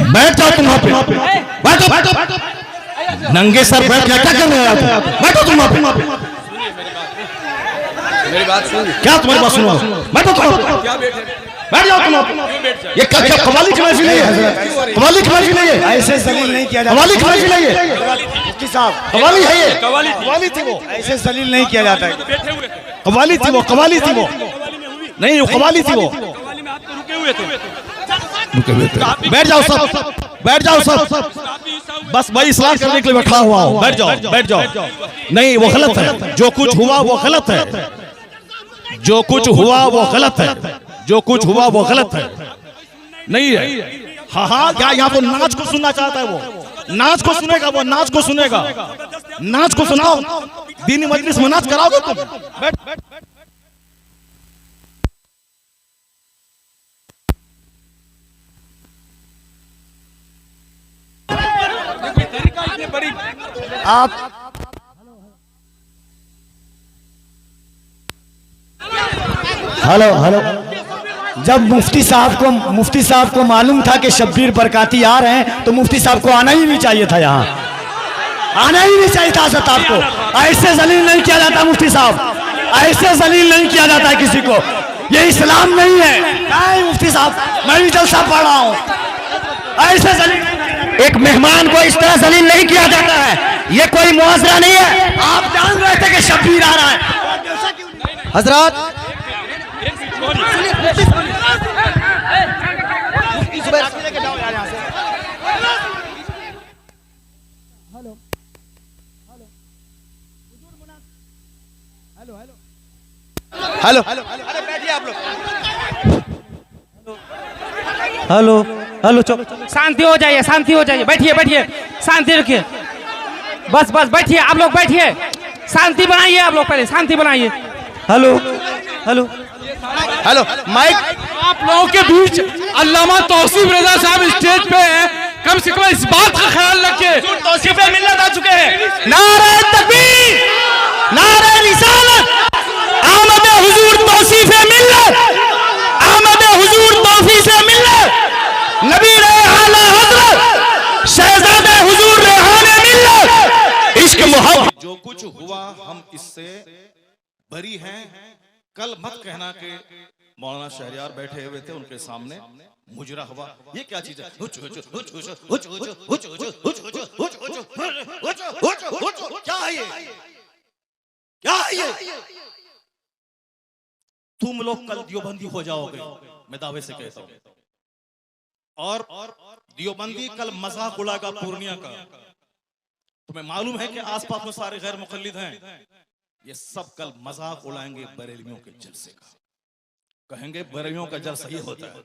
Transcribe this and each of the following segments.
बैठ जाओ तुम वहां पे, बैठो बैठो, नंगे सर बैठ क्या कर रहे हो? बैठो तुम वहां पे, मेरी बात सुन। क्या तुम्हारी बात सुनो? बैठो तुम, क्या बैठे? बैठ जाओ तुम। ये क्या कवाली की महफिल है? कवाली की महफिल है? ऐसे जलील नहीं किया जाता। कवाली की महफिल है ये? मुफ्ती साहब कवाली है ये? कवाली थी वो, ऐसे जलील नहीं किया जाता है। बैठे हुए थे, कवाली थी वो, कवाली थी वो, नहीं वो कवाली थी वो। कवाली में आप तो रुके हुए थे। बैठ जाओ सब, बैठ जाओ सब, बस भाई इस्लाह करने के लिए बैठा हुआ हूँ। बैठ जाओ, बैठ जाओ। नहीं वो गलत है, जो कुछ हुआ वो गलत है, जो कुछ हुआ वो गलत है, जो कुछ हुआ वो गलत है, नहीं है। हाँ हाँ, क्या यहाँ वो नाच को सुनना चाहता है? वो नाच को सुनेगा, वो नाच को सुनेगा, नाच को सुनाओ। दीनी मजलिस में नाच कराओगे तुम? बैठ बैठ। आप हेलो हेलो, जब मुफ्ती साहब को मालूम था कि शब्बीर बरकाती आ रहे हैं तो मुफ्ती साहब को आना ही नहीं चाहिए था, यहाँ आना ही नहीं चाहिए था। हज़रत आपको ऐसे जलील नहीं किया जाता मुफ्ती साहब, ऐसे जलील नहीं किया जाता है किसी को, ये इस्लाम नहीं है। नहीं मुफ्ती साहब, मैं भी जलसा पढ़ रहा हूँ, ऐसे जलील एक मेहमान को इस तरह जलील नहीं किया जाता है, ये कोई मुआवजा नहीं है। आप जान रहे थे कि शब्बीर आ रहा है। हजरत हेलो, अरे बैठिए आप लोग। हेलो हेलो, चुप, शांति हो जाइए, शांति हो जाइए, बैठिए बैठिए, शांति रखिए, बस बस बैठिए, आप लोग बैठिए, शांति बनाइए, आप लोग पहले शांति बनाइए। हेलो हेलो हेलो, माइक आप लोगों के बीच अल्लामा तौसीफ रजा साहब स्टेज पे हैं, कम से कम इस बात का ख्याल रखिए। तौसीफ मिल्लत आ चुके हैं। नारे तकबीर, नारे रिसालत, आमद हुजूर तौसीफ मिल्लत, आमद हुजूर तौसीफ मिल्लत, नबी आला हजरत शहजादे हुजूर रेहाने मिल्लत, इश्क मोहब्बत। जो कुछ हुआ हम इससे बरी हैं। कल मत कहना कि मौलाना शहरियार बैठे हुए थे उनके सामने मुजरा हुआ। ये क्या चीज है? क्या है ये? क्या है ये? तुम लोग कल दियोबंदी हो जाओगे, मैं दावे से कहता हूं। और दियोबंदी कल मजाक उड़ाएगा पूर्णिया का। तुम्हें मालूम है कि आसपास में सारे गैर मुकल्लिद हैं, ये सब कल मजाक उड़ाएंगे बरेलवियों के जलसे का। कहेंगे बरेलवियों का जलसा ये होता है,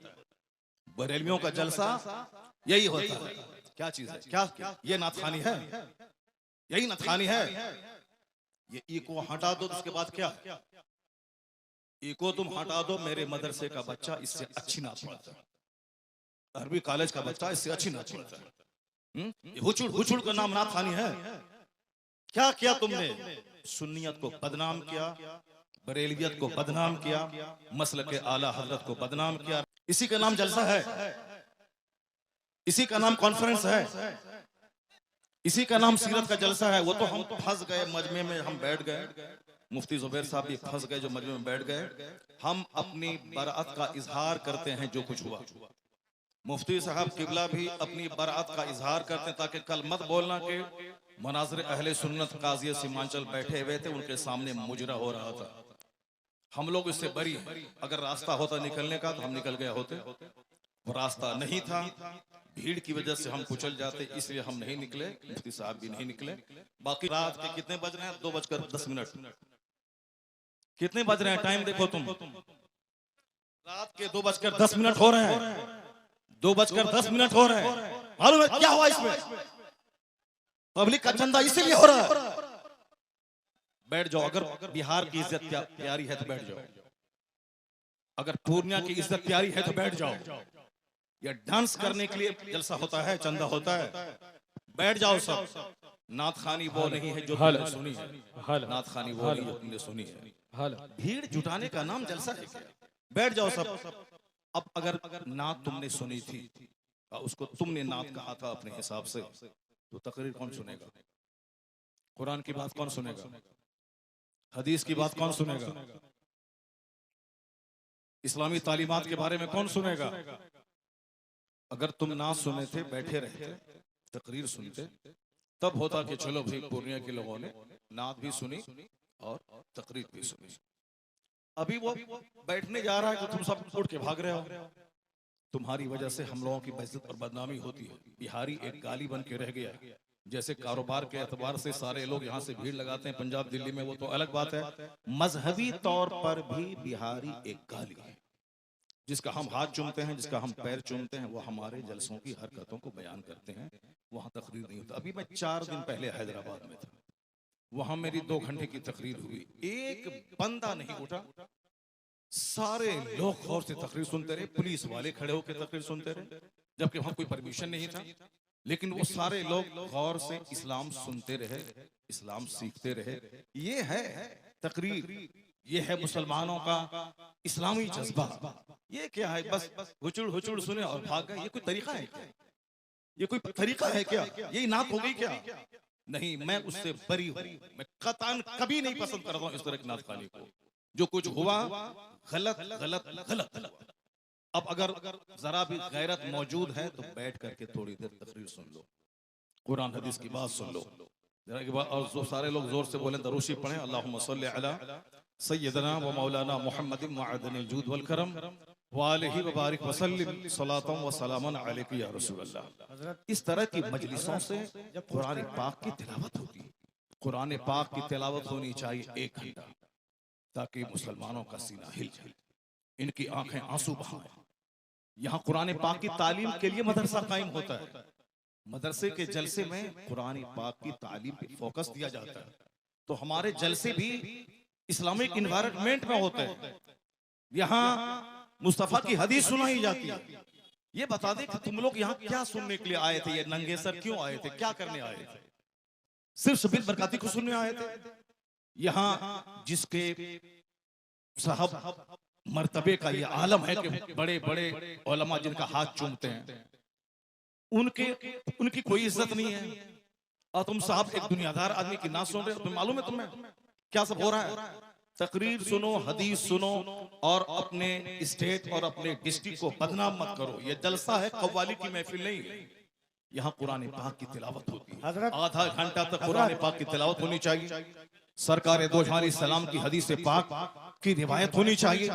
बरेलवियों का जलसा यही होता है। क्या चीज है? क्या ये नाथखानी है? यही नाथखानी है। ये ई को हटा दो, उसके बाद क्या? ई को तुम हटा दो, मेरे मदरसे का बच्चा इससे अच्छी नात पढ़ता है, अरबी कॉलेज का बच्चा इससे अच्छी नात पढ़ता है। ये हुचुड़ हुचुड़ का नाम नाथखानी है। क्या किया तुमने? सुन्नियत को बदनाम किया, बरेलवियत को बदनाम किया, मसलक के आला हजरत को बदनाम किया। इसी का नाम जलसा है, इसी का नाम कॉन्फ्रेंस है, इसी का नाम सीरत का जलसा है। वो तो हम फंस गए मजमे में, हम बैठ गए, मुफ्ती जुबैर साहब भी फंस गए जो मजमे में बैठ गए। हम अपनी बरात का इजहार करते हैं जो कुछ हुआ। मुफ्ती साहब किबला भी अपनी बरात का इजहार करते हैं, ताकि कल मत बोलना कि मनाज़िर अहले सुन्नत काज़ी सीमांचल बैठे हुए थे, उनके सामने मुजरा हो रहा था। हम लोग इससे बरी हैं। अगर रास्ता होता निकलने का तो हम निकल गए होते, वो रास्ता नहीं था, भीड़ की वजह से हम कुचल जाते, इसलिए हम नहीं निकले, मुफ्ती साहब भी नहीं निकले। बाकी रात के कितने बज रहे हैं? 2:10। कितने बज रहे हैं? टाइम देखो तुम, रात के 2:10 हो रहे हैं, 2:10 हो रहे हैं। मालूम है क्या हुआ इसमें? पब्लिक का चंदा इसीलिए हो रहा है। बैठ जाओ, अगर बिहार की इज्जत प्यारी है तो बैठ जाओ, अगर पूर्णिया की इज्जत प्यारी है तो बैठ जाओ। ये डांस करने के लिए जलसा होता है, चंदा होता है। बैठ जाओ सब। नाथखानी वो नहीं है जो तुमने सुनी है, नाथखानी वो नहीं जो तुमने सुनी है। भीड़ जुटाने का नाम जलसा है क्या? बैठ जाओ सब। अब अगर नात तुमने सुनी थी, उसको तुमने नात कहा था अपने हिसाब से, तो तकरीर कौन सुनेगा? कुरान की बात कौन सुनेगा? हदीस की बात कौन सुनेगा? इस्लामी तालीमात के बारे में कौन सुनेगा? अगर तुम ना सुने थे, बैठे रहते, तकरीर सुनते, तब होता कि चलो भाई पूर्णिया के लोगों ने नात भी सुनी और तकरीर भी सुनी। अभी वो बैठने जा रहा है तो तुम सब उठ के भाग रहे हो। तुम्हारी वजह से हम लोगों की बेइज्जत और बदनामी होती है। बिहारी एक गाली बन के रह गया। जैसे कारोबार के एतबार से सारे लोग यहाँ से भीड़ लगाते हैं पंजाब दिल्ली में, वो तो अलग बात है। मजहबी तौर पर भी बिहारी एक गाली है। जिसका हम हाथ चूमते हैं, जिसका हम पैर चूमते हैं, वो हमारे जलसों की हरकतों को बयान करते हैं। वहां तकरीर नहीं होता। अभी मैं 4 दिन पहले हैदराबाद में था, वहां मेरी 2 घंटे की तकरीर हुई, एक बंदा नहीं उठा। सारे लोग गौर से तकरीर सुनते रहे, पुलिस वाले खड़े होकर तकरीर सुनते रहे, जबकि वहां कोई परमिशन नहीं था। लेकिन वो सारे लोग गौर से इस्लाम सुनते रहे, इस्लाम सीखते रहे। ये है तकरीर, ये है मुसलमानों का इस्लामी जज्बा। ये क्या है? बस हुचुड़ हुचुड़ सुने और भाग गए। ये कोई तरीका है क्या? ये कोई तरीका है क्या? यही नात हो गई क्या? नहीं, मैं उससे बरी हूं। मैं कतन कभी नहीं पसंद करता हूं इस तरह की नात खाने को। जो कुछ हुआ गलत गलत गलत। अब अगर जरा भी गैरत मौजूद है तो बैठ करके थोड़ी देर तकरीर सुन लो, कुरान हदीस की बात सुन लो जरा की बात। और जो सारे लोग जोर से बोले दरूशी पढ़े, अल्लाहुम्मा सल्ली अला सय्यदना व मौलाना मुहम्मदिन मअदनिल जूद वल करम व आलिहि व बारिक व सल्लिम सलातन व सलामन अलैका या रसूलल्लाह। इस तरह की मजलिसों से जब कुरान पाक की तिलावत होती है, कुरान पाक की तिलावत होनी चाहिए 1 घंटा, ताकि मुसलमानों का सीना हिल जाए, इनकी आंखें आंसू बहाएं। यहाँ कुरान पाक की तालीम के लिए मदरसा कायम होता है। मदरसे के जलसे में कुरान पाक की तालीम पे फोकस दिया जाता है। तो हमारे जलसे भी इस्लामिक इन्वायरमेंट में होते हैं। यहाँ मुस्तफा की हदीस सुनाई जाती है। ये बता दे कि तुम लोग यहाँ क्या सुनने के लिए आए थे? ये नंगे सर क्यों आए थे? क्या करने आए थे? सिर्फ शबीर बरकाती को सुनने आए थे? यहाँ जिसके साहब मर्तबे का ये आलम है कि बड़े बड़े उलमा जिनका हाथ चूमते हैं, उनकी कोई इज्जत नहीं है। और तुम साहब एक दुनियादार आदमी की ना सुन रहे हो। तुम्हें मालूम है तुम्हें क्या सब हो रहा है? तकरीर सुनो, हदीस सुनो और अपने स्टेट और अपने डिस्ट्रिक्ट को बदनाम मत करो। ये जलसा है, कव्वाली की महफिल नहीं है। यहाँ कुरान पाक की तिलावत होती है। आधा घंटा तक कुरान पाक की तिलावत होनी चाहिए। सरकार दो जहां सलाम की हदीस पाक की रिवायत होनी चाहिए।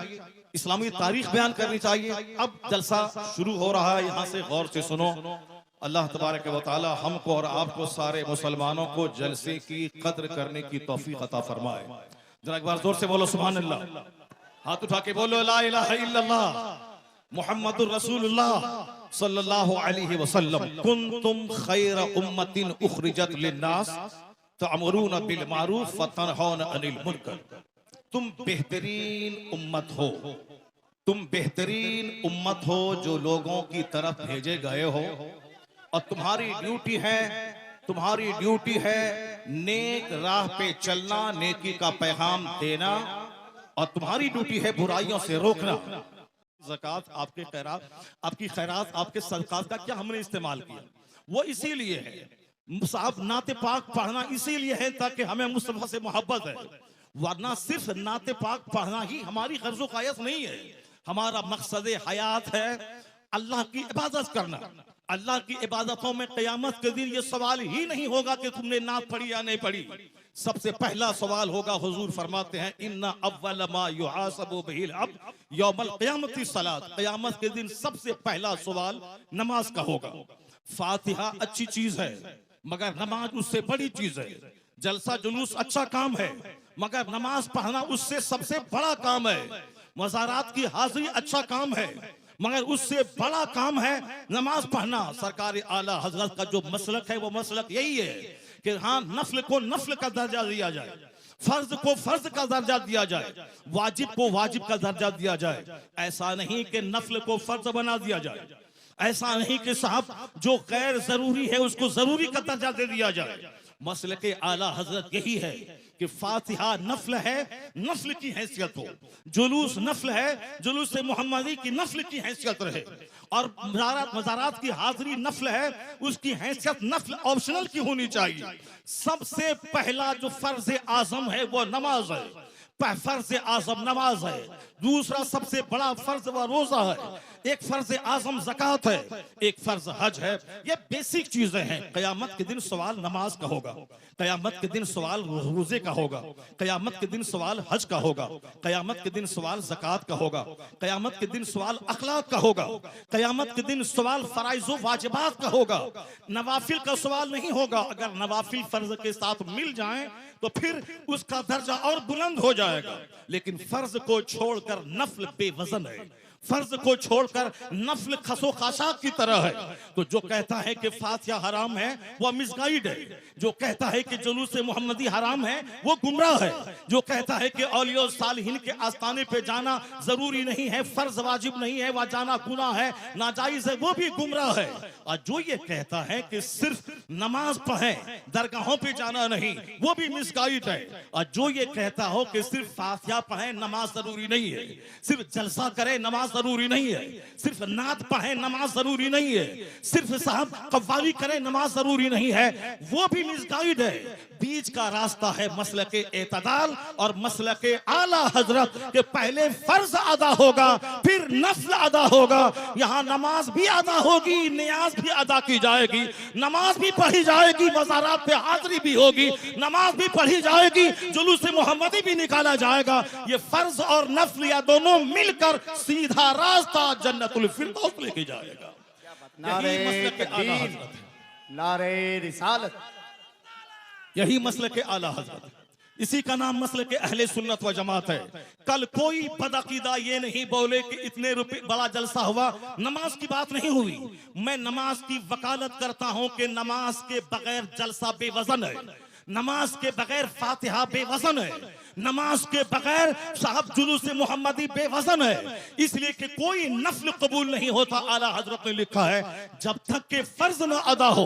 इस्लामी तारीख बयान करनी चाहिए। अब जलसा शुरू हो रहा है, यहाँ से गौर से सुनो। अल्लाह तबारक व तआला हमको और आपको सारे मुसलमानों को जलसे की कद्र करने की तौफीक अता फरमाए। जरा एक बार जोर से बोलो सुभान अल्लाह। हाथ उठा के बोलो ला इलाहा इल्लल्लाह मुहम्मदुर रसूलुल्लाह सल्लल्लाहु अलैहि वसल्लम। कुंतुम खैर उम्मतिन उखरिजत लिन्नास तअमुरूना बिल मारूफ व तनहौना अनिल मुनकर। तुम बेहतरीन उम्मत हो, तुम बेहतरीन उम्मत हो जो लोगों की तरफ भेजे गए हो। और तुम्हारी ड्यूटी है नेक राह पे चलना, नेकी का पैगाम देना, और तुम्हारी ड्यूटी है बुराइयों से रोकना। ज़कात, आपकी खैरात, आपके सदकात का क्या हमने इस्तेमाल किया? वो इसीलिए है साहब, नाते पाक पढ़ना इसीलिए है ताकि हमें मुस्तफा से मोहब्बत है। वरना सिर्फ नाते पाक पढ़ना ही हमारी गर्ज़ो कायत नहीं है। हमारा मकसद हयात है अल्लाह की इबादत करना। अल्लाह की इबादतों में क़यामत के दिन ये सवाल ही नहीं होगा कि तुमने नात पढ़ी या नहीं पढ़ी। सबसे पहला सवाल होगा, हुजूर फरमाते हैं इन्ना अव्वल मा युहासबु बिहिल अब्द यौमल क़यामति सलात। क़यामत के दिन सबसे पहला सवाल नमाज का होगा। फातिहा अच्छी चीज है मगर नमाज उससे बड़ी चीज है। जलसा जुलूस अच्छा काम है मगर नमाज पढ़ना उससे सबसे बड़ा काम है। मज़ारात की हाजिरी अच्छा काम है मगर उससे बड़ा काम है नमाज पढ़ना। सरकार आला हजरत का जो मसलक है वो मसलक यही है कि हाँ, नफल को नफल का दर्जा दिया जाए, फर्ज को फर्ज का दर्जा दिया जाए, वाजिब को वाजिब का दर्जा दिया जाए। ऐसा नहीं कि नफल को फर्ज बना दिया जाए, ऐसा नहीं कि साहब जो गैर जरूरी है उसको जरूरी का दर्जा दे दिया जाए। मसलक आला हजरत यही है कि फातिहा नफल है, नफल की हैसियत हो, जुलूस नफल है, जुलूस मोहम्मदी की नफल की हैसियत रहे, और मज़ारात की हाजिरी नफल है, उसकी हैसियत नफल ऑप्शनल की होनी चाहिए। सबसे पहला जो फर्ज आजम है वो नमाज है, फर्ज आजम नमाज है। दूसरा सबसे बड़ा फर्ज व रोजा है, एक फर्ज आजम ज़कात है, एक फर्ज हज है। ये बेसिक चीजें हैं। कयामत के दिन सवाल नमाज का होगा, कयामत के दिन सवाल रोजे का होगा, कयामत के दिन सवाल हज का होगा, कयामत के दिन सवाल ज़कात का होगा, कयामत के दिन सवाल अखलाक का होगा, कयामत के दिन सवाल फराइज़ व वाजिबात का होगा। नवाफिल का सवाल नहीं होगा। अगर नवाफिल फर्ज के साथ मिल जाएं तो फिर उसका दर्जा और बुलंद हो जाएगा। लेकिन फर्ज को छोड़कर नफल बेवजन है, फर्ज को छोड़कर नफल खसो खाशाक की तरह है। तो जो कहता है कि फातिहा हराम है वो मिसगाइड है, जो कहता है कि जुलूस मोहम्मदी हराम है वो गुमराह है, जो कहता है कि औलिया और सालिहीन के आस्थाने पे जाना जरूरी नहीं है, फर्ज वाजिब नहीं है, वह जाना गुनाह है, नाजायज है, वो भी गुमराह है। और जो ये कहता है कि सिर्फ नमाज पढ़ें, दरगाहों पे जाना नहीं, वो भी मिसगाइड है। और जो ये कहता हो कि सिर्फ फातिहा पढ़ें, नमाज जरूरी नहीं है, सिर्फ जलसा करें, नमाज जरूरी नहीं है, सिर्फ नात पढ़ें, नमाज जरूरी नहीं है, सिर्फ साहब कव्वाली करें, नमाज जरूरी नहीं है, वो भी मिसगाइड है। बीच का रास्ता है मसलके एतदाल और मसलके आला हजरत के पहले फर्ज अदा होगा, फिर नफल अदा होगा। यहाँ नमाज भी अदा होगी, नियाज भी अदा की जाएगी, नमाज भी पढ़ी जाएगी, मज़ारात पे हाजिरी भी होगी, नमाज भी पढ़ी जाएगी, जुलूस मोहम्मदी भी निकाला जाएगा। ये फर्ज और नफल या दोनों मिलकर सीधा रास्ता जन्नतुल फिरदौस लेके जाएगा। नारे यही मसलक आला तकबीर, हजरत है। नारे रिसालत, यही मसलक आला हजरत है। इसी का नाम मसलक अहले सुन्नत व जमात है। कल कोई बदअकीदा ये नहीं बोले कि इतने रुपए बड़ा जलसा हुआ, नमाज की बात नहीं हुई। मैं नमाज की वकालत करता हूं कि नमाज के बगैर जलसा बेवजन है, नमाज के बगैर फातिहा बेवजन है, नमाज के बगैर साहब जुलूस मोहम्मदी बेवजन है। इसलिए कि कोई नफल कबूल नहीं होता। आला हजरत ने लिखा है जब तक के फर्ज न अदा हो।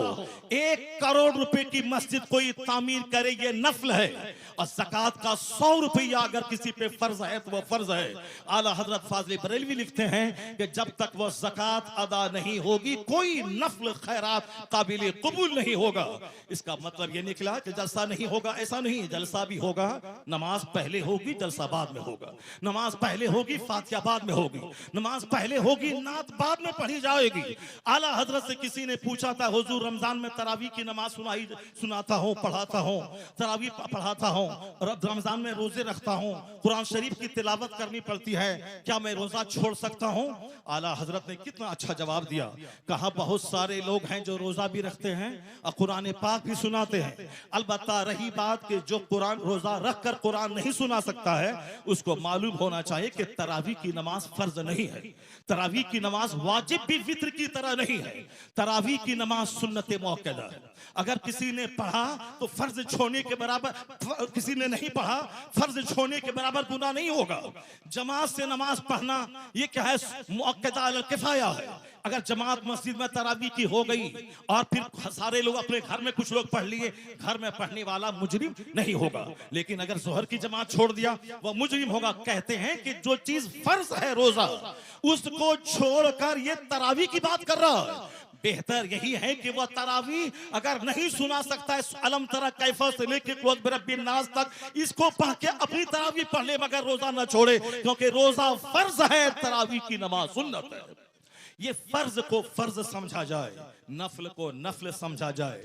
1 करोड़ रुपए की मस्जिद कोई तामीर करे ये नफल है, और ज़कात का 100 रुपया अगर किसी पे फर्ज है तो वो फर्ज है। आला हजरत फाज़िल बरेलवी लिखते हैं कि जब तक वो ज़कात अदा नहीं होगी कोई नफल खैरात काबिल कबूल नहीं होगा। इसका मतलब ये निकला कि जलसा नहीं होगा, ऐसा नहीं, जलसा भी होगा, नमाज पहले होगी, जलसा बाद में होगा, नमाज पहले होगी, फातिहा बाद में होगी, नमाज पहले होगी, नात बाद में पढ़ी जाएगी। आला हजरत से किसी ने पूछा था, हुजूर रमजान में तरावी की नमाज सुनाता हूँ, पढ़ाता हूँ, तरावी पढ़ाता हूँ, और रमजान में रोजे रखता हूँ, कुरान शरीफ की तिलावत करनी पड़ती है, क्या मैं रोजा छोड़ सकता हूँ? आला हजरत ने कितना अच्छा जवाब दिया। कहा बहुत सारे लोग हैं जो रोजा भी रखते हैं और कुरान पाक भी सुनाते हैं। अलबत्ता रही बात कि जो कुरान रोजा रख कर कुरान नहीं सुना सकता है, उसको मालूम होना चाहिए कि तरावी की नमाज फर्ज नहीं है, तरावी की नमाज वाजिब भी वित्र की तरह नहीं है, तरावी की नमाज सुन्नत मुअक्कदा है। अगर किसी ने पढ़ा तो फर्ज छोड़ने के बराबर, किसी ने नहीं पढ़ा फर्ज छोड़ने के बराबर गुनाह नहीं होगा। जमात से नमाज पढ़ना ये क्या है, मुअक्कदा अल किफाया है। अगर जमात मस्जिद में तरावी की हो गई और फिर सारे लोग अपने घर में कुछ लोग पढ़ लिए, घर में पढ़ने वाला मुजरिम नहीं होगा। लेकिन अगर जोहर की जमात छोड़ दिया वह मुजरिम होगा। कहते हैं कि जो चीज फर्ज है रोजा, उसको छोड़कर ये तरावी की बात कर रहा है। बेहतर यही है कि वह तरावी अगर नहीं सुना सकता है, अलम तरा कैफा से लेकर कुल बिरब्बिन नास तक, इसको पढ़ के अपनी तरावी पढ़ ले, मगर रोजा न छोड़े, क्योंकि रोजा फर्ज है, तरावी की नमाज सुन्नत है। ये फर्ज को फर्ज समझा जाए, नफल को नफल समझा जाए,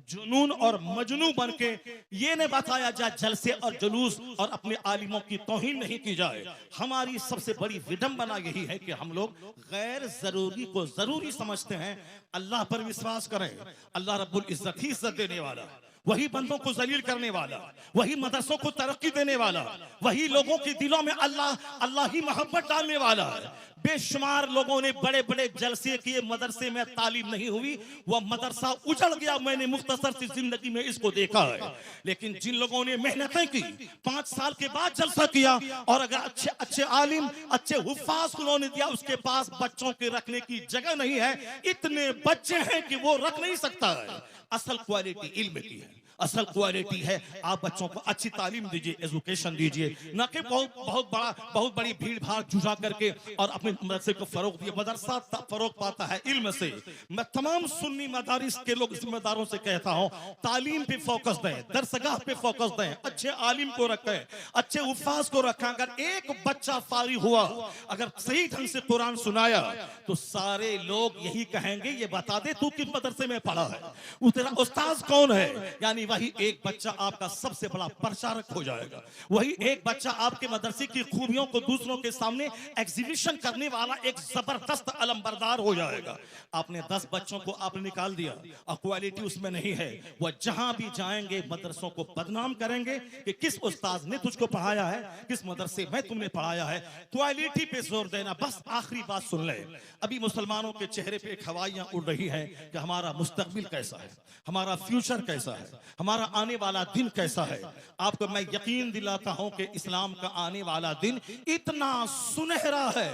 जुनून और मजनू बन के ये न बताया जाए जलसे और जुलूस और अपने आलिमों की तौहीन नहीं की जाए। हमारी सबसे बड़ी विडंबना यही है कि हम लोग गैर जरूरी को जरूरी समझते हैं। अल्लाह पर विश्वास करें, अल्लाह रब्बुल इज्जत ही इज्जत देने वाला, वही बंदों को जलील करने वाला, वही मदरसों को तरक्की देने वाला, वही लोगों के दिलों में अल्लाह ही मोहब्बत डालने वाला है। बेशुमार लोगों ने बड़े बड़े जलसे किए, मदरसे में तालीम नहीं हुई, वह मदरसा उजड़ गया। मैंने मुख्तसर सी जिंदगी में इसको देखा है। लेकिन जिन लोगों ने मेहनतें की, 5 साल के बाद जलसा किया, और अगर अच्छे अच्छे आलिम, अच्छे हुफ्फाज उन्होंने दिया, उसके पास बच्चों के रखने की जगह नहीं है, इतने बच्चे हैं कि वो रख नहीं सकता है। असल क्वालिटी इल्म की है, असल क्वालिटी है आप बच्चों को अच्छी तालीम दीजिए, एजुकेशन दीजिए, ना कि बहुत बड़ी भीड़ भाड़ जुटा करके और अपने मदरसे को फरोग दिए। मदरसा फरोग पाता है इल्म से। मैं तमाम सुन्नी मदारिस के लोग जिम्मेदारों से कहता हूं, तालीम पे फोकस दें, दरसगाह पे फोकस दें, अच्छे आलिम को रखें, अच्छे उफाज को रखें। अगर एक बच्चा फारिग हुआ, अगर सही ढंग से कुरान सुनाया, तो सारे लोग यही कहेंगे ये बता दे तू किस मदरसे में पढ़ा है, वो तेरा उस्ताद कौन है। यानी वही एक बच्चा आपका सबसे बड़ा प्रचारक हो जाएगा। वही एक बच्चा आपके मदरसे की खूबियों को दूसरों के सामने एग्जीबिशन करने वाला एक जबरदस्त अलमबरदार हो जाएगा। आपने 10 बच्चों को आपने निकाल दिया और क्वालिटी उसमें नहीं है, वह जहां भी जाएंगे मदरसों को बदनाम करेंगे कि किस उस्ताद ने तुझको पढ़ाया है, किस मदरसे में तुमने पढ़ाया है। क्वालिटी पे जोर देना। बस आखिरी बात सुन ले, अभी मुसलमानों के चेहरे पे हवाइयां उड़ रही है कि हमारा मुस्तकबिल कैसा है, हमारा फ्यूचर कैसा है, हमारा आने वाला दिन कैसा है। आपको मैं यकीन दिलाता हूं कि इस्लाम का आने वाला दिन इतना सुनहरा है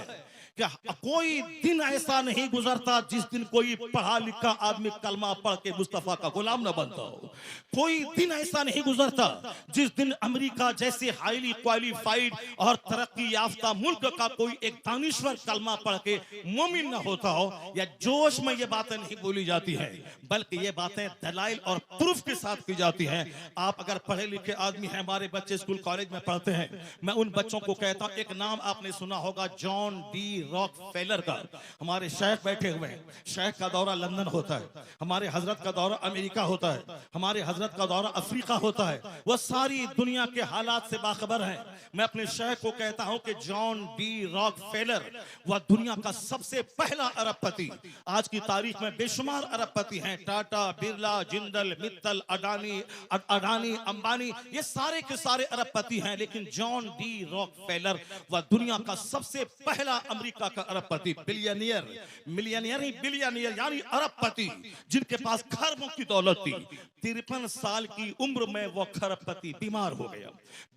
कि कोई दिन ऐसा नहीं गुजरता जिस दिन कोई पढ़ा लिखा आदमी कलमा पढ़ के मुस्तफा का गुलाम न बनता हो। कोई दिन ऐसा नहीं गुजरता जिस दिन अमेरिका जैसे हाईली क्वालिफाइड और तरक्की याफ्ता मुल्क का कोई एक दानिश्वर कलमा पढ़ के मोमिन न होता हो। या जोश में ये बातें नहीं बोली जाती हैं, बल्कि ये बातें दलाइल और प्रूफ के साथ की जाती हैं। आप अगर पढ़े लिखे आदमी हैं, हमारे बच्चे स्कूल कॉलेज में पढ़ते हैं, मैं उन बच्चों को कहता हूं, एक नाम आपने सुना होगा जॉन डी रॉकफेलर का। हमारे शेख बैठे हुए हैं, शेख का दौरा लंदन होता है, हमारे हजरत का दौरा अमेरिका होता है, हमारे हजरत का दौरा अफ्रीका होता है। वह सारी दुनिया के हालात से बाखबर हैं। मैं अपने शेख को कहता हूं कि जॉन डी रॉकफेलर वह दुनिया का सबसे पहला अरबपति। आज की तारीख में बेशुमार अरबपति हैं, टाटा, बिरला, जिंदल, मित्तल, अडानी, अंबानी, ये सारे के सारे अरबपति हैं। लेकिन जॉन डी रॉकफेलर वह दुनिया का सबसे पहला अमेरिका का अरबपति, बिलियनियर, मिलियनियर नहीं बिलियनियर, यानी अरबपति, जिनके पास खरबों की दौलत थी। 53 साल की उम्र में वो खरबपति बीमार हो गया।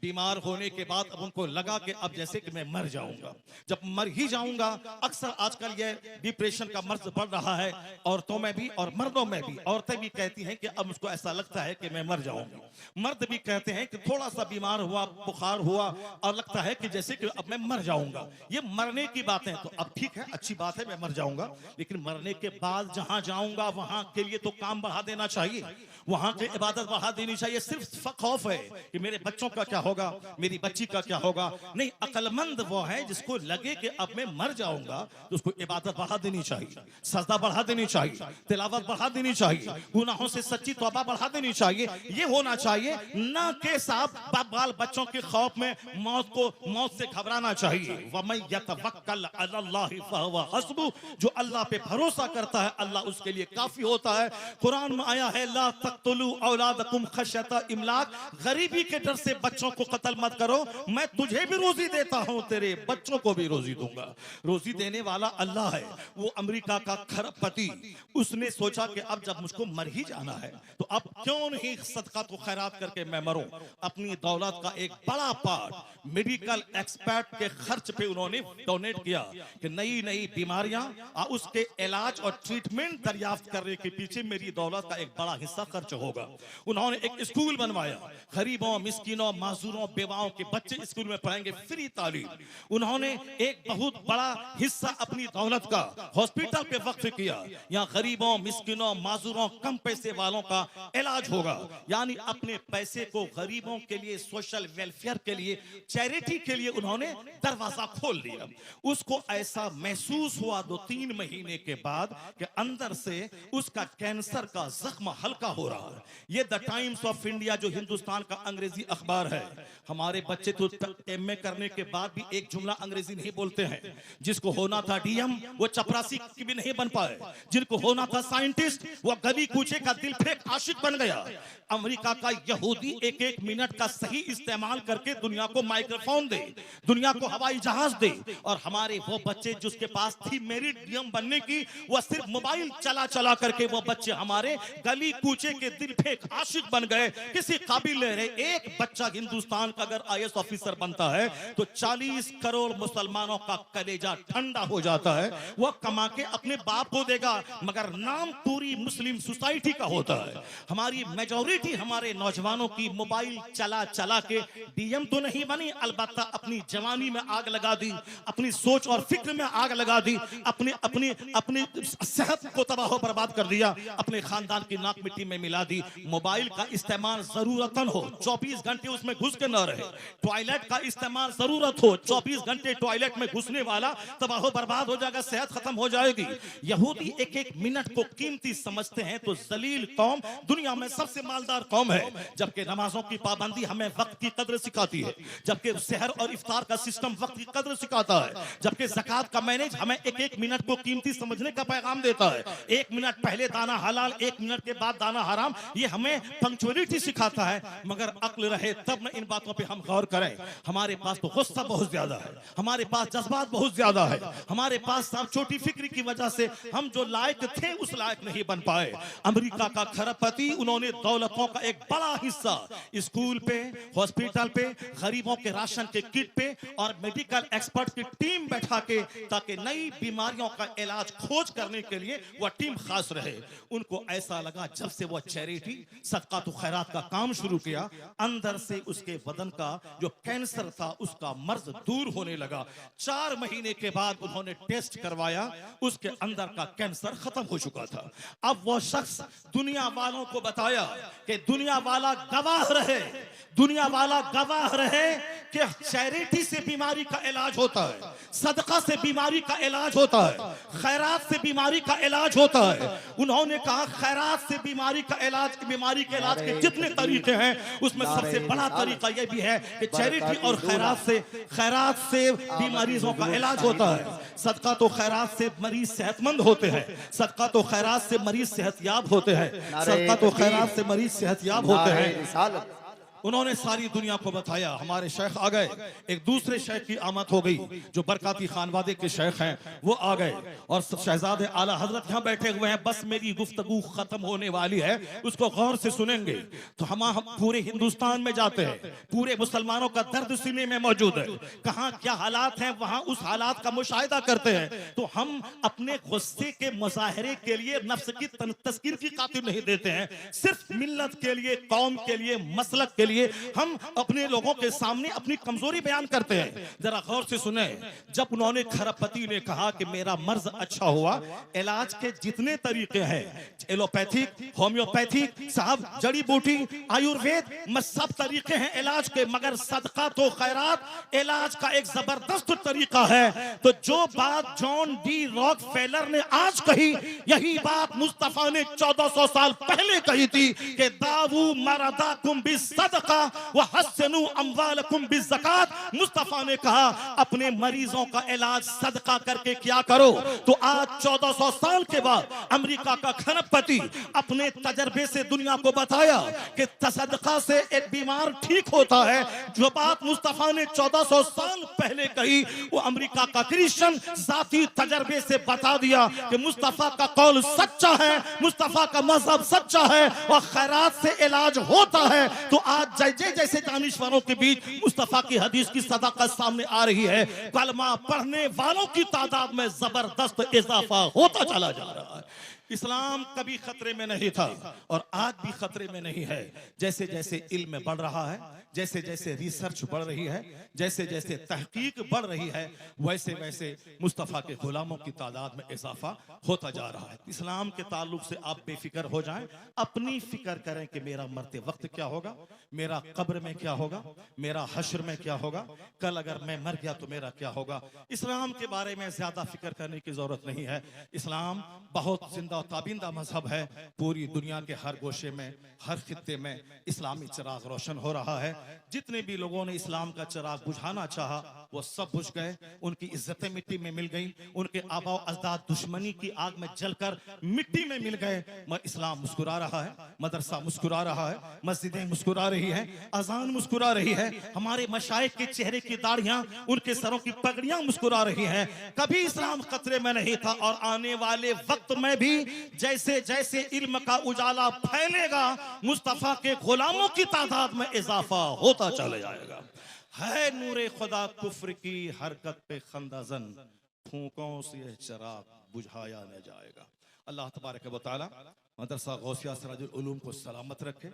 बीमार होने के बाद अब उनको लगा कि अब जैसे कि मैं मर जाऊंगा, जब मर ही जाऊंगा। अक्सर आजकल ये डिप्रेशन का मर्ज बढ़ रहा है, औरतों में भी और मर्दों में भी। औरतें भी कहती हैं कि अब मुझको ऐसा लगता है कि मैं मर जाऊंगा। मर्द भी कहते हैं कि थोड़ा सा बीमार हुआ, बुखार हुआ और लगता है कि जैसे कि अब मैं मर जाऊंगा। ये मरने की बातें तो अब ठीक है, अच्छी बात है, मैं मर जाऊंगा, लेकिन मरने के बाद जहां जाऊंगा वहां के लिए तो काम बढ़ा देना चाहिए, वहां की इबादत बढ़ा देनी चाहिए। सिर्फ खौफ है कि मेरे बच्चों का क्या होगा, मेरी बच्ची का क्या होगा। नहीं, अक्लमंद वो है जिसको लगे कि अब मैं मर जाऊंगा तो उसको इबादत बढ़ा देनी चाहिए, सजदा बढ़ा देनी चाहिए, तिलावत बढ़ा देनी चाहिए, गुनाहों से सच्ची तौबा बढ़ा देनी चाहिए। ये होना चाहिए, ना कि साहब बाल बच्चों के खौफ में मौत से घबराना चाहिए। वमन यतवक्कल अलल्लाहि फहुव हस्बुह, जो अल्लाह पे भरोसा करता है अल्लाह उसके लिए काफी होता है। कुरान में आया है, ला तक़तुलू औलादकुम खश्यता इमलाक, गरीबी के डर से बच्चों को कत्ल मत करो, मैं तुझे भी रोजी देता हूं, तेरे बच्चों को भी रोजी दूंगा। रोजी देने वाला अल्लाह है। वो अमेरिका का खरबपति, उसने सोचा कि अब जब मुझको मर ही जाना है तो अब क्यों नहीं सदका तो खैरात करके मैं मरूं। अपनी दौलत का एक बड़ा पार्ट मेडिकल एक्सपर्ट के खर्च पे उन्होंने डोनेट किया कि नई नई बीमारियां और उसके इलाज और ट्रीटमेंट दरियाफ्त करने के पीछे मेरी दौलत का एक बड़ा हिस्सा खर्च होगा। उन्होंने एक स्कूल बनवाया, गरीबों, मिस्किनों, माजूरों, बेवाओं के बच्चे स्कूल में पढ़ेंगे, फ्री तालीम। उन्होंने एक बहुत बड़ा हिस्सा अपनी दौलत का हॉस्पिटल पे वक्फ किया। यहाँ गरीबों, मिस्किनों, माजूरों, कम पैसे वालों का इलाज होगा। यानी अपने पैसे को गरीबों के लिए, सोशल वेलफेयर के लिए, चैरिटी के लिए उन्होंने दरवाजा खोल दिया। उसको ऐसा महसूस हुआ 2-3 महीने के बाद कि अंदर से उसका कैंसर का जख्म हल्का हो रहा है। ये द टाइम्स ऑफ इंडिया जो हिंदुस्तान का अंग्रेजी अखबार है, हमारे बच्चे तो एमए करने के बाद भी एक जुमला अंग्रेजी नहीं बोलते हैं। जिसको होना था डीएम वो चपरासी की भी नहीं बन पाए, जिनको होना था साइंटिस्ट वो गली कूचे का दिल फेंक आशिक बन गया। अमेरिका का यहूदी 1-1 मिनट का सही इस्तेमाल करके दुनिया को माइक्रोफोन दे, दुनिया को हवाई जहाज दे, और हमारे वो बच्चे जिसके पास थी मेरिट नियम बनने की, वह सिर्फ मोबाइल चला चला करके वो बच्चे हमारे गली कूचे के दिल फेंक आशिक बन गए, किसी काबिल नहीं रहे। एक बच्चा हिंदुस्तान का अगर आईएएस ऑफिसर बनता है तो 40 करोड़ मुसलमानों का कलेजा ठंडा हो जाता है। वह कमा के अपने बाप को देगा, मगर नाम पूरी मुस्लिम सोसाइटी का होता है। हमारी मेजॉरिटी हमारे नौजवानों की मोबाइल चला चला के डीएम तो नहीं बनी, अलबत्ता अपनी जवानी में आग लगा दी, अपनी सोच और फिक्र में आग लगा दी, अपनी अपनी अपनी सेहत को तबाह बर्बाद कर दिया, अपने खानदान की नाक मिट्टी में मिला दी। मोबाइल का इस्तेमाल जरूरतन हो, 24 घंटे उसमें घुस के न रहे। टॉयलेट का इस्तेमाल जरूरत हो, 24 घंटे टॉयलेट में घुसने वाला तबाह बर्बाद हो जाएगा, सेहत खत्म हो जाएगी। यहूदी एक एक मिनट को कीमती समझते हैं तो जलील कौम दुनिया में सबसे मालदार कौम है। जबकि नमाजों की पाबंदी हमें वक्त की कदर सिखाती है, जबकि सहर और इफ्तार का सिस्टम वक्त की कदर सिखाता है, जबकि ज़कात का मैनेज हमें एक एक मिनट को कीमती समझने का पैगाम देता है। 1 मिनट पहले दाना हलाल, 1 मिनट के बाद दाना हराम, ये हमें पंक्चुअलिटी सिखाता है। मगर अक्ल रहे तब न इन बातों पे हम गौर करें। हमारे पास तो गुस्सा बहुत ज्यादा है, हमारे पास जज्बात बहुत ज्यादा है, हमारे पास सब छोटी फिक्री की वजह से हम जो लायक थे उस लायक नहीं बन पाए। अमेरिका का खरबपति, उन्होंने दौलतों का एक बड़ा हिस्सा स्कूल पे, हॉस्पिटल पे, गरीबों के राशन के किट पे और मेडिकल एक्सपर्ट की टीम बैठा के, ताकि नई बीमारियों का इलाज खोज करने के लिए वह टीम खास रहे। उनको ऐसा लगा जब से वह चैरिटी सदका तो खैरात का काम शुरू किया, अंदर से उसके बदन का जो कैंसर था उसका मर्ज दूर होने लगा। 4 महीने के बाद उन्होंने टेस्ट करवाया, उसके अंदर का कैंसर खत्म हो चुका था। अब वह शख्स दुनिया वालों को बताया कि दुनिया वाला गवाह रहे, दुनिया वाला गवाह रहे कि चैरिटी से बीमारी का इलाज होता है, सदका से बीमारी का इलाज होता है, खैरात से बीमारी का इलाज होता है। उन्होंने कहा खैरात से बीमारी का इलाज, बीमारी के इलाज के जितने तरीके हैं उसमें सबसे बड़ा तरीका यह भी है कि चैरिटी और खैरात से बीमारियों का इलाज होता है। सदका तो खैरात से मरीज सेहतमंद होते हैं, सदका तो खैरात से मरीज सेहतयाब होते हैं, सदका तो खैरात से मरीज सेहतयाब होते हैं। उन्होंने सारी दुनिया को बताया। हमारे शेख आ गए, एक दूसरे शेख की आमद हो गई, जो बरकाती खानवादे के शेख हैं वो आ गए, और शहजादे आला हजरत यहाँ बैठे हुए हैं। बस मेरी गुफ्तगू खत्म होने वाली है, उसको गौर से सुनेंगे तो हम पूरे हिंदुस्तान में जाते हैं, पूरे मुसलमानों का दर्द सीने में मौजूद है, कहाँ क्या हालात हैं वहां उस हालात का मुशाहिदा करते हैं। तो हम अपने गुस्से के मुजाहरे के लिए नफ्स की तस्कीर की खातिर नहीं देते हैं, सिर्फ मिल्लत के लिए, कौम के लिए, मसलक के लिए हम अपने लोगों के सामने अपनी कमजोरी बयान करते हैं। जरा गौर से सुने, जब उन्होंने खरबपति ने कहा कि मेरा मर्ज अच्छा हुआ, इलाज के जितने तरीके हैं, एलोपैथिक, होम्योपैथिक, साहब जड़ी बूटी, आयुर्वेद में सब तरीके हैं इलाज के, मगर सदका तो खैरात इलाज का एक जबरदस्त तरीका है। तो जो बात जॉन डी रॉकफेलर ने आज कही, यही बात मुस्तफा ने 1400 साल पहले कही थी कि दावू मरदाकुम बिस्सदका व हस्सनु अम्वालकुम बिज़कात। मुस्तफा ने कहा अपने मरीजों का इलाज सदका करके क्या करो। तो आज 1400 साल के बाद अमेरिका का खरबपति अपने तजर्बे से दुनिया को बताया कि सदका से एक बीमार ठीक होता है। जो बात मुस्तफा ने 1400 साल पहले कही, वो अमेरिका का क्रिश्चियन जाती तजर्बे से बता दिया कि मुस्तफा का कौल सच्चा है, मुस्तफा का मजहब सच्चा है और खैरात से इलाज होता है। तो आज जैसे दानिश्वरों के बीच मुस्तफा की हदीस की सदाकत सामने आ रही है, कलमा पढ़ने वालों की तादाद में जबरदस्त इजाफा होता चला जा रहा है। इस्लाम कभी खतरे में नहीं था और आज भी खतरे में नहीं है। जैसे जैसे इल्म बढ़ रहा है, जैसे जैसे रिसर्च बढ़ रही है, जैसे जैसे तहकीक बढ़ रही है, वैसे वैसे मुस्तफ़ा के गुलामों की तादाद में इजाफा होता जा रहा है। इस्लाम के ताल्लुक से आप बेफिक्र हो जाएं, अपनी फिक्र करें कि मेरा मरते वक्त क्या होगा, मेरा कब्र में क्या होगा, मेरा हश्र में क्या होगा, कल अगर मैं मर गया तो मेरा क्या होगा। इस्लाम के बारे में ज्यादा फिक्र करने की जरूरत नहीं है। इस्लाम बहुत जिंदा और ताबिंदा मजहब है। पूरी दुनिया के हर गोशे में, हर खित्ते में इस्लामी चिराग रोशन हो रहा है। जितने भी लोगों ने इस्लाम का चिराग बुझाना चाहा वो सब बुझ गए, उनकी इज्जतें मिट्टी में मिल गई, उनके आबा अजदाद दुश्मनी की आग में जलकर मिट्टी में मिल गए। मगर इस्लाम मुस्कुरा रहा है, मदरसा मुस्कुरा रहा है, मस्जिदें मुस्कुरा रही है, अजान मुस्कुरा रही है, हमारे मशाइख के चेहरे की दाढ़ियां, उनके सरों की पगड़ियां मुस्कुरा रही हैं। कभी इस्लाम खतरे में नहीं था और आने वाले वक्त में भी जैसे जैसे इल्म का उजाला फैलेगा मुस्तफा के गुलामों की तादाद में इजाफा होता चला जाएगा। है नूरे खुदा कुफ्र की हरकत पे खंदाजन, फूकों से यह चिराग बुझाया न जाएगा। अल्लाह तबारक व तआला मदरसा गौसिया सिराजुल उलूम को सलामत रखे,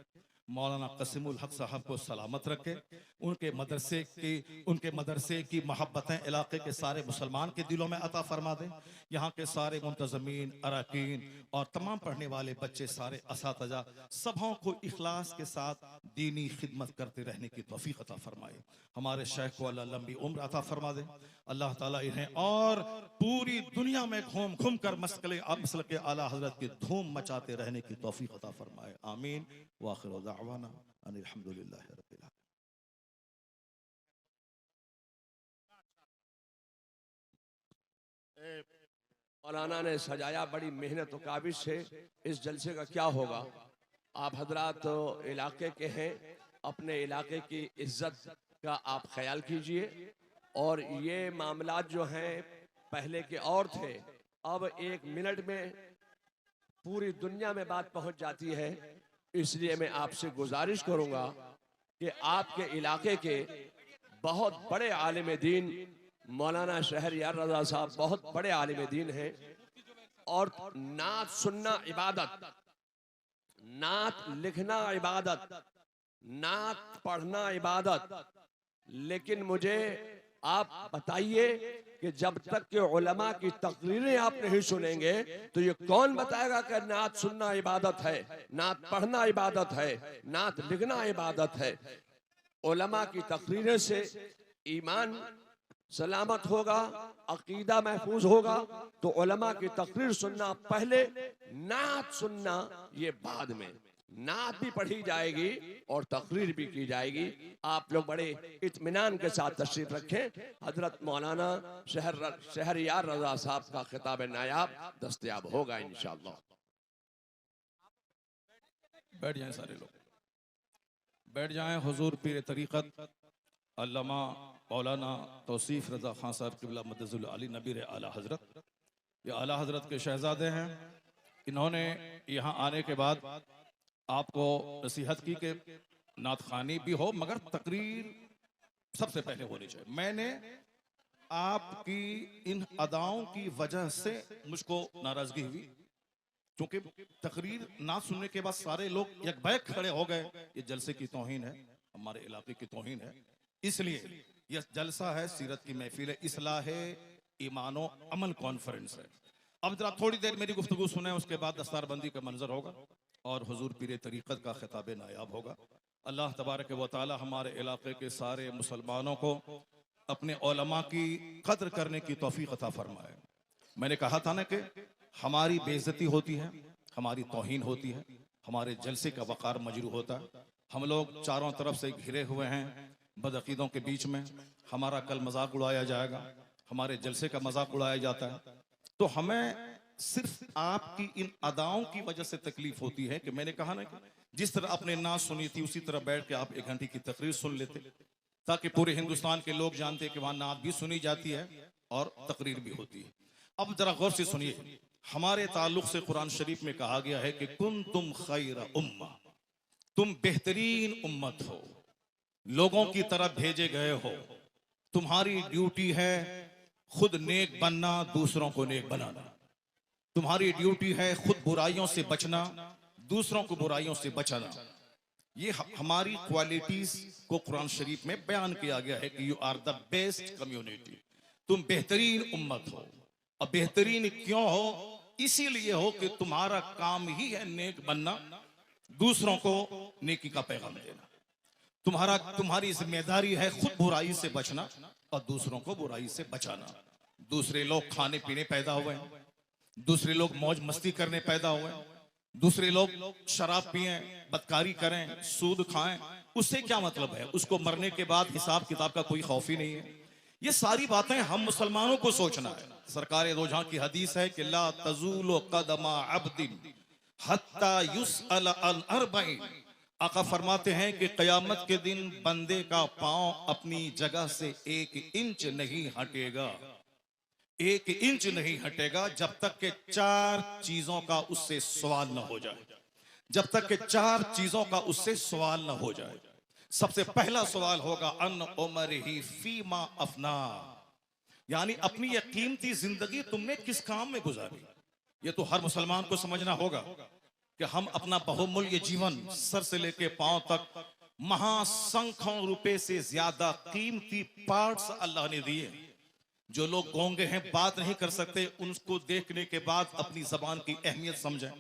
मौलाना कसीमुल हक साहब को सलामत रखे, उनके मदरसे की मोहब्बतें इलाके के सारे मुसलमान के दिलों में अता फरमा दें। यहाँ के सारे मुंतज़मीन, अरकान और तमाम पढ़ने वाले बच्चे, सारे असातिज़ा सबों को इखलास के साथ दीनी खिदमत करते रहने की तौफीक अता फरमाए। हमारे शेख को अल्लाह लंबी उम्र अता फरमा दे। अल्लाह ताला इन्हें और पूरी दुनिया में घूम घूम कर मसलक के आला हजरत की धूम मचाते रहने की तौफीक अता फरमाए। आमीन व आखिर दावाना अनिल हम्दुलिल्लाहि रब्बिल आलमीन। मौलाना ने सजाया बड़ी मेहनत और काबिज से। इस जलसे का क्या होगा, आप हजरात तो इलाके के हैं, अपने इलाके की इज्जत का आप ख्याल कीजिए। और ये मामलात जो हैं पहले के और थे, अब 1 मिनट में पूरी दुनिया में बात पहुंच जाती है। इसलिए मैं आपसे गुजारिश करूंगा कि आपके इलाके के बहुत बड़े आलिम दीन मौलाना शहरयार रजा साहब बहुत बड़े आलिम दीन हैं। और नात सुनना इबादत, नात लिखना इबादत, नात पढ़ना इबादत। लेकिन मुझे आप बताइए कि जब तक के उलमा की तकरीरें आप नहीं सुनेंगे तो ये कौन बताएगा कि नात सुनना इबादत है, नात पढ़ना इबादत है, नात लिखना इबादत है। उलमा की तकरीरें से ईमान सलामत होगा, अकीदा महफूज होगा। तो उलमा की तकरीर सुनना पहले, नात सुनना ये बाद में। नात भी पढ़ी जाएगी और तकरीर भी की जाएगी। आप लोग बड़े इत्मीनान के साथ तशरीफ रखें। हजरत मौलाना शहरयार रजा साहब का खिताब नायाब दस्तयाब होगा इंशाअल्लाह। बैठ जाएं सारे लोग, बैठ जाएं। हुजूर पीर तरीक़त अल्लामा मौलाना तौसीफ रजा खान साहब क़िबला मदजुल अली नबीर आला हजरत, ये आला हजरत के शहजादे हैं। इन्होंने यहाँ आने के बाद आपको नसीहत की कि नात खानी भी हो मगर तकरीर सबसे पहले होनी चाहिए। मैंने आपकी इन अदाओं की वजह से मुझको नाराजगी हुई, क्योंकि तकरीर ना सुनने के बाद सारे लोग एक बैग खड़े हो गए। ये जलसे की तौहीन है, हमारे इलाके की तौहीन है। इसलिए यह जलसा है, सीरत की महफिल है, इस्लाह ईमानो अमल कॉन्फ्रेंस है। अब जरा थोड़ी देर मेरी गुफ्तगू सुने, उसके बाद दस्तारबंदी का मंजर होगा और हुजूर पीर तरीक़त का खिताब नायाब होगा। अल्लाह तबारक व तआला हमारे इलाके के सारे मुसलमानों को अपने उलमा की कद्र करने की तौफीक अता फरमाए। मैंने कहा था ना कि हमारी बेइज्जती होती है, हमारी तौहीन होती है, हमारे जलसे का वक़ार मजरू होता है। हम लोग चारों तरफ से घिरे हुए हैं बदअकीदों के बीच में। हमारा कल मजाक उड़ाया जाएगा, हमारे जलसे का मजाक उड़ाया जाता है। तो हमें सिर्फ आपकी इन अदाओं की वजह से तकलीफ होती है कि मैंने कहा ना कि जिस तरह आपने नात सुनी थी उसी तरह बैठ के आप 1 घंटे की तकरीर सुन लेते, ताकि पूरे हिंदुस्तान के लोग जानते कि वहां नात भी सुनी जाती है और तकरीर भी होती है। अब जरा गौर से सुनिए, हमारे ताल्लुक से कुरान शरीफ में कहा गया है कि कुंतुम खैर उम्मा, तुम बेहतरीन उम्मत हो, लोगों की तरफ भेजे गए हो। तुम्हारी ड्यूटी है खुद नेक बनना, दूसरों को नेक बनाना। तुम्हारी ड्यूटी है खुद बुराइयों से बचना, दूसरों को बुराइयों से बचाना। ये हमारी क्वालिटीज को कुरान शरीफ में बयान किया गया है कि you are the best community, तुम बेहतरीन उम्मत हो। और बेहतरीन क्यों हो? इसीलिए हो कि तुम्हारा काम ही है नेक बनना, दूसरों को नेकी का पैगाम देना। तुम्हारी जिम्मेदारी है खुद बुराई से बचना और दूसरों को बुराई से बचाना। दूसरे लोग खाने पीने पैदा हुए हैं, दूसरे लोग मौज मस्ती करने पैदा हुए, दूसरे लोग शराब पिए, बदकारी करें, सूद खाएं, उससे क्या मतलब है? उसको मरने के बाद हिसाब किताब का कोई खौफ ही नहीं है। ये सारी बातें हम मुसलमानों को सोचना है। सरकार दो जहां की हदीस है कि ला तज़ूलु क़दमा अब्दिन हत्ता युसअल अन अर्बईन। आका फरमाते हैं कि क़यामत के दिन बंदे का पांव अपनी जगह से 1 इंच नहीं हटेगा, 1 इंच नहीं हटेगा जब तक के 4 चीजों का उससे सवाल न हो जाए, जब तक के 4 चीजों का उससे सवाल न हो जाए। सबसे पहला सवाल होगा अन उमरिही फीमा अफना, यानी अपनी ये कीमती जिंदगी तुमने किस काम में गुजारी। ये तो हर मुसलमान को समझना होगा कि हम अपना बहुमूल्य जीवन सर से लेके पांव तक महासंख्यों रुपए से ज्यादा कीमती पार्ट्स अल्लाह ने दिए। जो लोग गूंगे हैं, बात नहीं कर सकते, उनको देखने के बाद अपनी जबान की अहमियत समझें।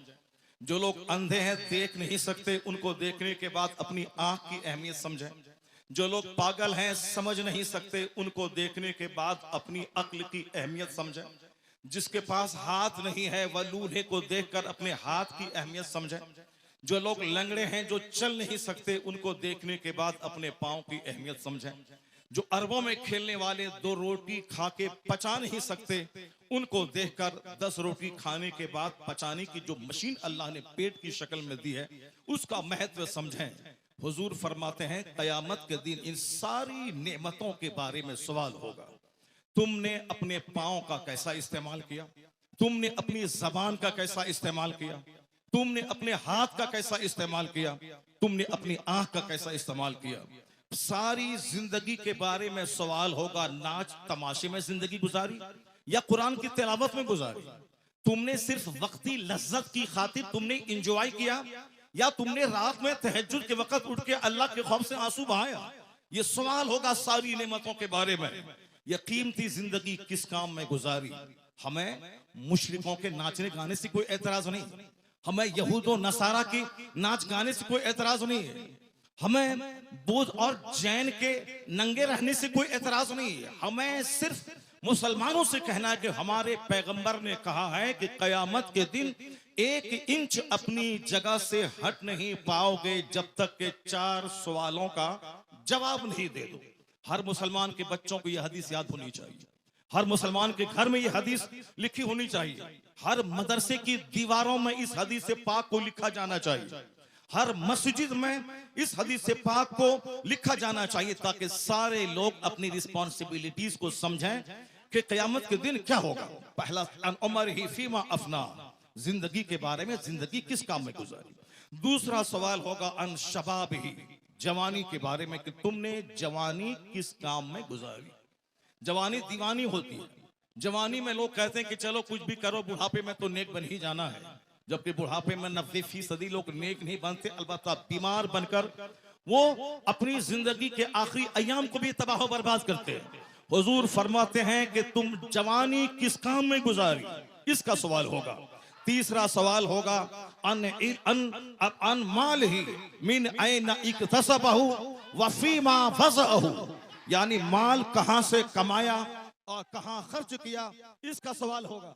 जो लोग अंधे हैं, देख नहीं सकते, उनको देखने के बाद अपनी आंख की अहमियत समझें। जो लोग पागल हैं, समझ नहीं सकते, उनको देखने के बाद अपनी अक्ल की अहमियत समझें। जिसके पास हाथ नहीं है वह लूल्हे को देखकर अपने हाथ की अहमियत समझे। जो लोग लंगड़े हैं, जो चल नहीं सकते, उनको देखने के बाद अपने पांव की अहमियत समझें। जो अरबों में खेलने वाले 2 रोटी खा के पचा नहीं सकते, उनको देखकर 10 रोटी खाने के बाद पचाने की जो मशीन अल्लाह ने पेट की शक्ल में दी है, उसका महत्व समझें। हुजूर फरमाते हैं कयामत के दिन इन सारी नेमतों के बारे में सवाल होगा। तुमने अपने पांव का कैसा इस्तेमाल किया, तुमने अपनी जबान का कैसा इस्तेमाल किया, तुमने अपने हाथ का कैसा इस्तेमाल किया, तुमने अपनी आंख का कैसा इस्तेमाल किया। सारी जिंदगी के बारे में सवाल होगा। नाच तमाशे में जिंदगी गुजारी या कुरान की तिलावत में गुजारी? तुमने सिर्फ वक्ती लज्जत की खातिर तुमने इंजॉय किया या तुमने रात में तहज्जुद के वक्त उठ के अल्लाह के खौफ से आंसू बहाया? ये सवाल होगा सारी नेमतों के बारे में। ये कीमती जिंदगी किस काम में गुजारी? हमें मुशरिकों के नाचने गाने से कोई एतराज नहीं, हमें यहूदो नसारा के नाच गाने से कोई एतराज नहीं है, हमें बौद्ध और जैन के नंगे रहने से कोई एतराज नहीं है। हमें सिर्फ मुसलमानों से कहना है कि हमारे पैगंबर ने कहा है कि कयामत के दिन 1 इंच अपनी जगह से हट नहीं पाओगे जब तक के 4 सवालों का जवाब नहीं दे दो। हर मुसलमान के बच्चों को यह हदीस याद होनी चाहिए, हर मुसलमान के घर में यह हदीस लिखी होनी चाहिए, हर मदरसे की दीवारों में इस हदीस से पाक को लिखा जाना चाहिए, हर मस्जिद में इस हदीस से पाक को लिखा जाना चाहिए, ताकि सारे लोग अपनी रिस्पॉन्सिबिलिटीज को समझें कि कयामत के दिन क्या होगा। पहला अन उमर ही फीमा अफना, जिंदगी के बारे में, जिंदगी किस काम में गुजारी। दूसरा सवाल होगा अन शबाब ही, जवानी के बारे में कि तुमने जवानी किस काम में गुजारी। जवानी दीवानी होती है। जवानी में लोग कहते हैं कि चलो कुछ भी करो, बुढ़ापे में तो नेक बन ही जाना है, जबकि बुढ़ापे में 90% लोग नेक नहीं बनते, अलबत्ता बीमार बनकर वो अपनी जिंदगी के आखिरी अयाम को भी तबाह बर्बाद करते हैं। हुजूर फरमाते हैं कि तुम जवानी किस काम में गुजारी, इसका सवाल होगा। तीसरा सवाल होगा अन माल ही मिन ऐन इक्तसबहु व फीमा फज़अहु, यानी माल कहां से कमाया और कहां खर्च किया, इसका सवाल होगा।